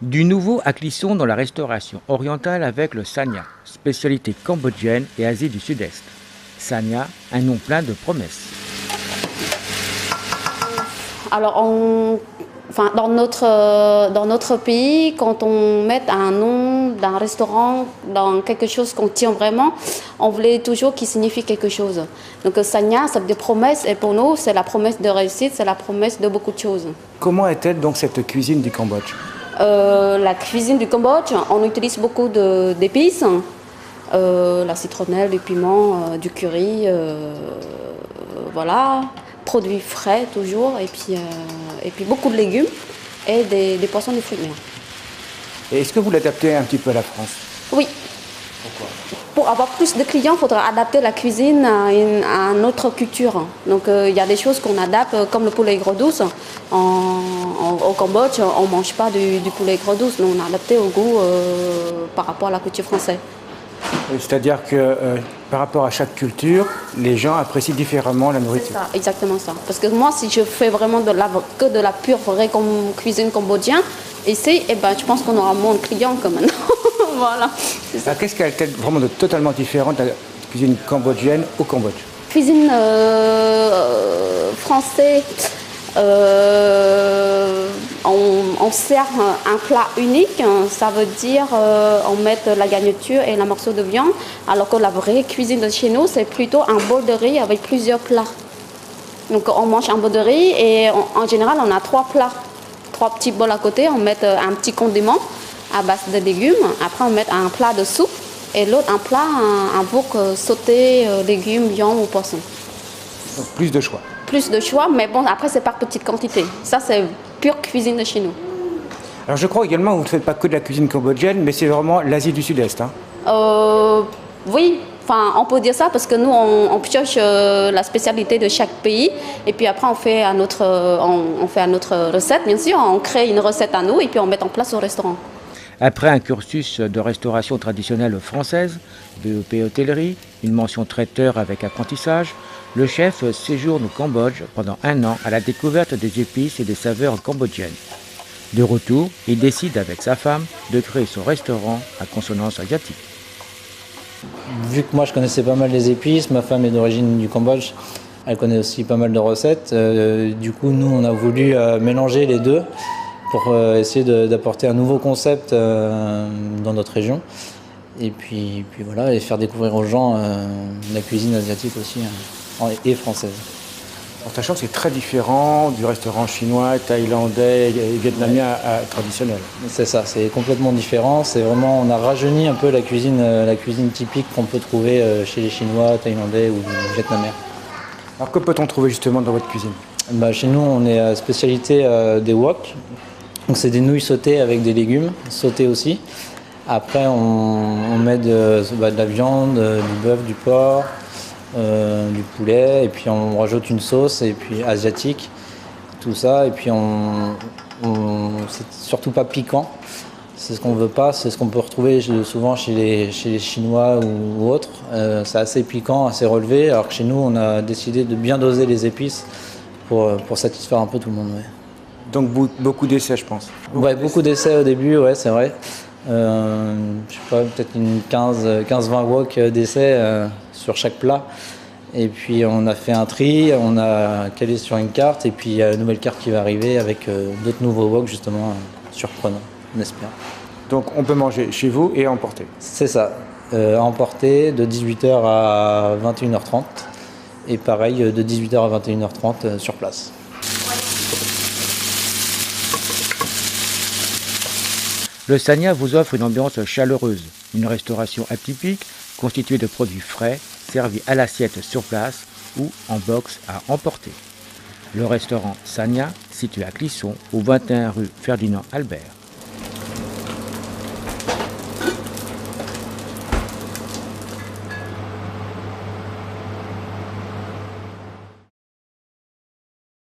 Du nouveau à Clisson dans la restauration orientale avec le sanya, spécialité cambodgienne et Asie du Sud-Est. Sanya, un nom plein de promesses. Alors, dans notre pays, quand on met un nom d'un restaurant dans quelque chose qu'on tient vraiment, on voulait toujours qu'il signifie quelque chose. Donc, Sanya, c'est des promesses, et pour nous, c'est la promesse de réussite, c'est la promesse de beaucoup de choses. Comment est-elle donc cette cuisine du Cambodge? La cuisine du Cambodge, on utilise beaucoup d'épices, la citronnelle, du piment, du curry, voilà, produits frais toujours, et puis beaucoup de légumes et des poissons de fruits de mer. Et est-ce que vous l'adaptez un petit peu à la France? Oui. Pourquoi? Pour avoir plus de clients, il faudra adapter la cuisine à notre culture. Donc il y a des choses qu'on adapte, comme le poulet aigre douce. Au Cambodge, on ne mange pas du poulet aigre douce, mais on a adapté au goût par rapport à la culture française. C'est-à-dire que par rapport à chaque culture, les gens apprécient différemment la nourriture. C'est ça, exactement ça. Parce que moi, si je fais vraiment que de la pure vraie cuisine cambodgienne, ici, je pense qu'on aura moins de clients que maintenant. Voilà. Qu'est-ce qu'elle est vraiment de totalement différent de la cuisine cambodgienne au Cambodge? Cuisine française, on sert un plat unique, ça veut dire on met la garniture et la morceau de viande, alors que la vraie cuisine de chez nous, c'est plutôt un bol de riz avec plusieurs plats. Donc on mange un bol de riz et en général on a 3 plats, 3 petits bols à côté, on met un petit condiment à base de légumes, après on met un plat de soupe et l'autre un plat, un wok sauté, légumes, viande ou poisson. Donc plus de choix. Plus de choix, mais bon, après c'est par petite quantité. Ça c'est pure cuisine de chez nous. Alors je crois également que vous ne faites pas que de la cuisine cambodgienne, mais c'est vraiment l'Asie du Sud-Est. Oui, on peut dire ça parce que nous on pioche la spécialité de chaque pays et puis après on fait à notre recette, bien sûr, on crée une recette à nous et puis on met en place au restaurant. Après un cursus de restauration traditionnelle française, BEP hôtellerie, une mention traiteur avec apprentissage, le chef séjourne au Cambodge pendant 1 an à la découverte des épices et des saveurs cambodgiennes. De retour, il décide avec sa femme de créer son restaurant à consonance asiatique. Vu que moi je connaissais pas mal les épices, ma femme est d'origine du Cambodge, elle connaît aussi pas mal de recettes. Du coup, nous on a voulu mélanger les deux pour essayer d'apporter un nouveau concept dans notre région. Et puis voilà, et faire découvrir aux gens la cuisine asiatique aussi et française. En sachant que c'est très différent du restaurant chinois, thaïlandais et vietnamien traditionnel. C'est ça, c'est complètement différent. C'est vraiment, on a rajeuni un peu la cuisine typique qu'on peut trouver chez les Chinois, thaïlandais ou vietnamiens. Alors que peut-on trouver justement dans votre cuisine? Chez nous, on est à spécialité des wok. Donc c'est des nouilles sautées avec des légumes, sautés aussi. Après, on met de la viande, du bœuf, du porc, du poulet, et puis on rajoute une sauce et puis asiatique, tout ça, et puis c'est surtout pas piquant. C'est ce qu'on veut pas, c'est ce qu'on peut retrouver souvent chez les Chinois ou autres. C'est assez piquant, assez relevé, alors que chez nous, on a décidé de bien doser les épices pour satisfaire un peu tout le monde. Ouais. Donc beaucoup d'essais, je pense. Beaucoup d'essais au début, ouais, c'est vrai. Je sais pas, peut-être une 15-20 wok d'essais sur chaque plat. Et puis on a fait un tri, on a calé sur une carte, et puis il y a une nouvelle carte qui va arriver avec d'autres nouveaux wok justement surprenants, on espère. Donc on peut manger chez vous et emporter? C'est ça, emporter de 18h à 21h30 et pareil de 18h à 21h30 sur place. Le Sanya vous offre une ambiance chaleureuse, une restauration atypique constituée de produits frais, servis à l'assiette sur place ou en box à emporter. Le restaurant Sanya, situé à Clisson, au 21 rue Ferdinand Albert.